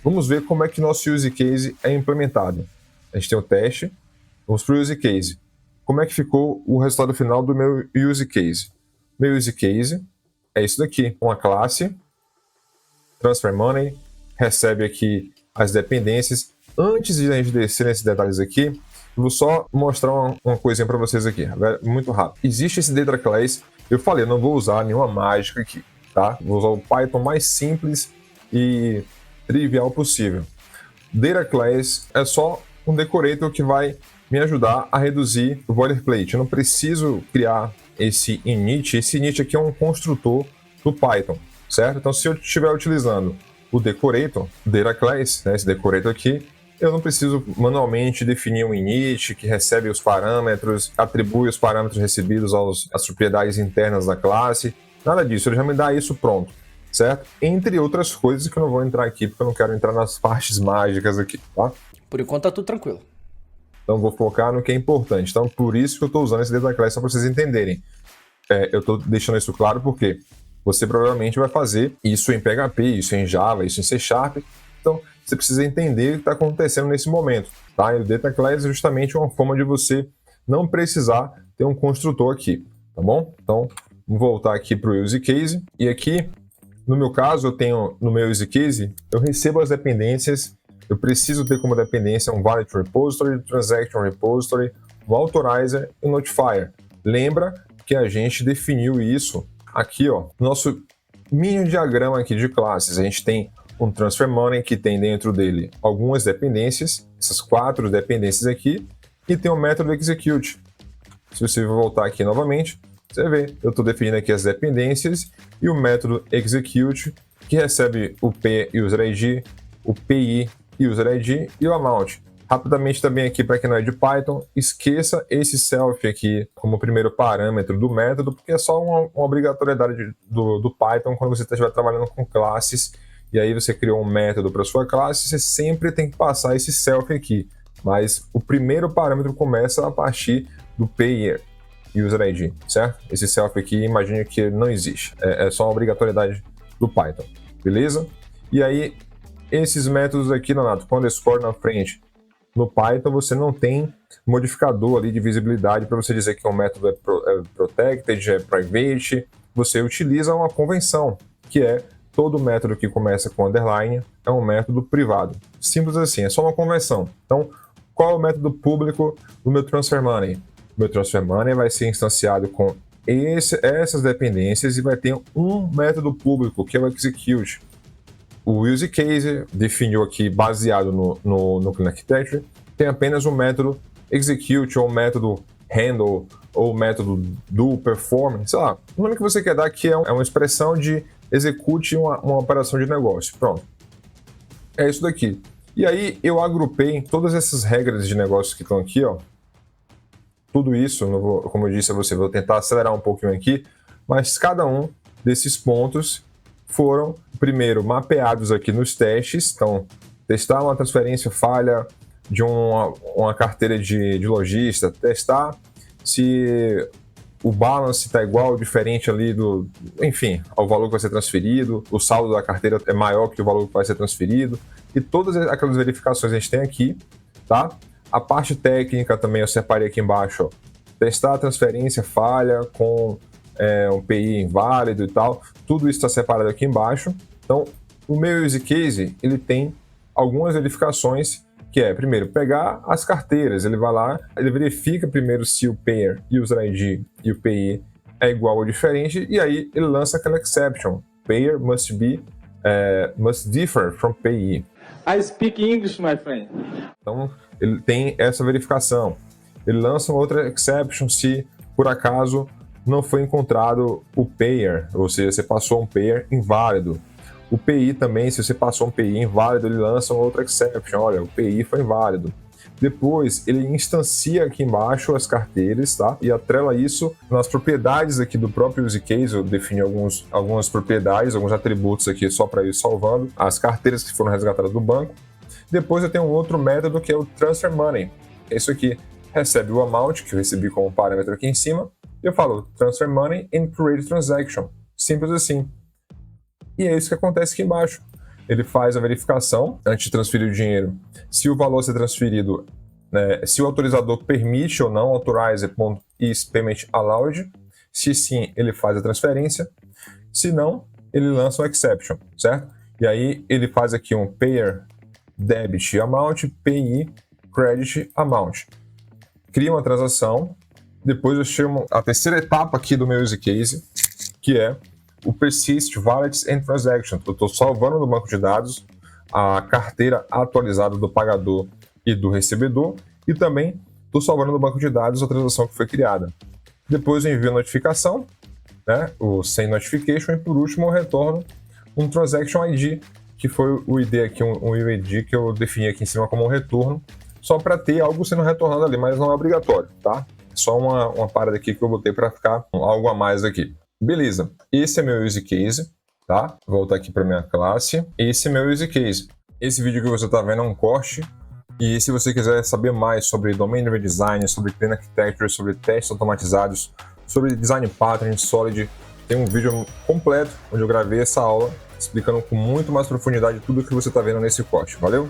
Vamos ver como é que nosso use case é implementado. A gente tem o teste, vamos para o use case. Como é que ficou o resultado final do meu use case? Meu use case é isso daqui, uma classe, transfer money, recebe aqui as dependências. Antes de a gente descer nesses detalhes aqui, eu vou só mostrar uma coisinha para vocês aqui, muito rápido. Existe esse data class, eu falei, eu não vou usar nenhuma mágica aqui, tá? Vou usar o Python mais simples e trivial possível. Data class é só um decorator que vai me ajudar a reduzir o boilerplate. Eu não preciso criar esse init. Esse init aqui é um construtor do Python, certo? Então, se eu estiver utilizando o decorator, data class, né, esse decorator aqui, eu não preciso manualmente definir um init que recebe os parâmetros, atribui os parâmetros recebidos às propriedades internas da classe, nada disso, ele já me dá isso pronto, certo? Entre outras coisas que eu não vou entrar aqui, porque eu não quero entrar nas partes mágicas aqui, tá? Por enquanto tá tudo tranquilo. Então vou focar no que é importante. Então por isso que eu estou usando esse data class, só para vocês entenderem. Eu estou deixando isso claro porque você provavelmente vai fazer isso em PHP, isso em Java, isso em C#. Então você precisa entender o que está acontecendo nesse momento. Tá? E o data class é justamente uma forma de você não precisar ter um construtor aqui. Tá bom? Então vamos voltar aqui para o use case. E aqui, no meu caso, eu tenho no meu use case, eu recebo as dependências. Eu preciso ter como dependência um valid repository, transaction repository, um authorizer e um notifier. Lembra que a gente definiu isso aqui, ó, no nosso mini diagrama aqui de classes. A gente tem um transfer money que tem dentro dele algumas dependências, essas 4 dependências aqui, e tem o método execute. Se você voltar aqui novamente, você vê, eu estou definindo aqui as dependências e o método execute, que recebe o P user ID, o PI user ID e o amount. Rapidamente também aqui, para quem não é de Python, esqueça esse self aqui como primeiro parâmetro do método, porque é só uma obrigatoriedade do Python quando você estiver trabalhando com classes, e aí você criou um método para sua classe, você sempre tem que passar esse self aqui. Mas o primeiro parâmetro começa a partir do payer user ID, certo? Esse self aqui, imagine que não existe. É só uma obrigatoriedade do Python, beleza? E aí, esses métodos aqui, Donato, quando underscore na frente, no Python você não tem modificador ali de visibilidade para você dizer que um método é protected, é private. Você utiliza uma convenção, que é todo método que começa com underline é um método privado. Simples assim, é só uma convenção. Então, qual é o método público do meu transfer money? O meu transfer money vai ser instanciado com essas dependências e vai ter um método público, que é o execute. O use case definiu aqui, baseado no Clean Architecture, tem apenas um método execute, ou um método handle, ou método do, perform, sei lá, o nome que você quer dar, que é uma expressão de execute uma operação de negócio. Pronto. É isso daqui. E aí eu agrupei todas essas regras de negócio que estão aqui, ó. Tudo isso, como eu disse a você, vou tentar acelerar um pouquinho aqui, mas cada um desses pontos foram, primeiro, mapeados aqui nos testes. Então, testar uma transferência falha de uma carteira de lojista, testar se o balance está igual ou diferente ali enfim, ao valor que vai ser transferido, o saldo da carteira é maior que o valor que vai ser transferido, e todas aquelas verificações a gente tem aqui, tá? A parte técnica também eu separei aqui embaixo, ó. Testar a transferência falha com um PI inválido e tal, tudo isso está separado aqui embaixo. Então, o meu use case, ele tem algumas verificações, que é, primeiro, pegar as carteiras, ele vai lá, ele verifica primeiro se o payer, user ID e o PI é igual ou diferente, e aí ele lança aquela exception, payer must differ from PI. I speak English, my friend. Então, ele tem essa verificação. Ele lança uma outra exception se, por acaso, não foi encontrado o payer, ou seja, você passou um payer inválido. O PI também, se você passou um PI inválido, ele lança uma outra exception. Olha, o PI foi inválido. Depois, ele instancia aqui embaixo as carteiras, tá? E atrela isso nas propriedades aqui do próprio use case. Eu defini algumas propriedades, alguns atributos aqui só para ir salvando as carteiras que foram resgatadas do banco. Depois eu tenho um outro método que é o transfer money. Isso aqui recebe o amount, que eu recebi como parâmetro aqui em cima, e eu falo transfer money and create transaction. Simples assim. E é isso que acontece aqui embaixo. ele faz a verificação antes de transferir o dinheiro. Se o valor a ser transferido, se o autorizador permite ou não, authorize.is payment allowed. Se sim, ele faz a transferência. Se não, ele lança um exception, certo? E aí ele faz aqui um payer debit amount, payee credit amount. Cria uma transação. Depois eu chamo a terceira etapa aqui do meu use case, que é o persist wallets and transactions. Eu estou salvando no banco de dados a carteira atualizada do pagador e do recebedor, e também estou salvando no banco de dados a transação que foi criada. Depois eu envio a notificação, o send notification, e por último eu retorno um transaction ID, que foi o ID aqui, um UID que eu defini aqui em cima como um retorno, só para ter algo sendo retornado ali, mas não é obrigatório, tá? Só uma parada aqui que eu botei para ficar algo a mais aqui. Beleza, esse é meu use case, tá? Vou voltar aqui para minha classe. Esse é meu use case. Esse vídeo que você está vendo é um corte. E se você quiser saber mais sobre Domain Driven Design, sobre Clean Architecture, sobre testes automatizados, sobre Design Pattern, Solid, tem um vídeo completo onde eu gravei essa aula explicando com muito mais profundidade tudo o que você está vendo nesse corte. Valeu?